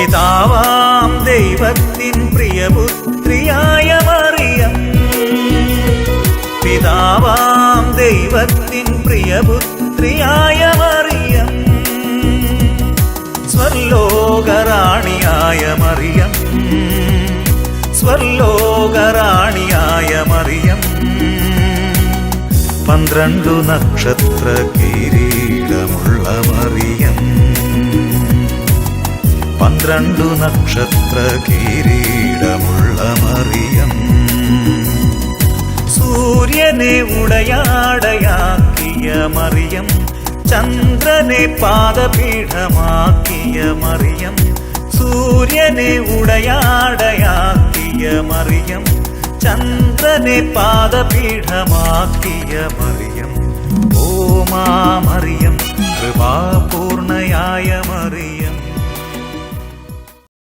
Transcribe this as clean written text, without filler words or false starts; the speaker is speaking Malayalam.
പിതാവാം ദൈവത്തിൻ പ്രിയപുത്രിയായ മറിയം, പിതാവാം ദൈവത്തിൻ പ്രിയപുത്രിയായ മറിയം, സ്വർലോകറാണിയായ മറിയം, സ്വർലോകറാണിയായ മറിയം, 12 നക്ഷത്ര കിരീടമുള്ള മറിയം, 12 നക്ഷത്ര കിരീടമുള്ള മറിയം, സൂര്യനെ ഉടയാടയാക്കിയ മറിയം, ചന്ദ്രനെ പാദപീഠമാക്കിയ മറിയം, സൂര്യനെ ഉടയാടയാക്കിയ മറിയം, ചന്ദ്രനെ പാദപീഠമാക്കിയ മറിയം, ഓ മാ മറിയം, കൃപാപൂർണയായ മറിയം.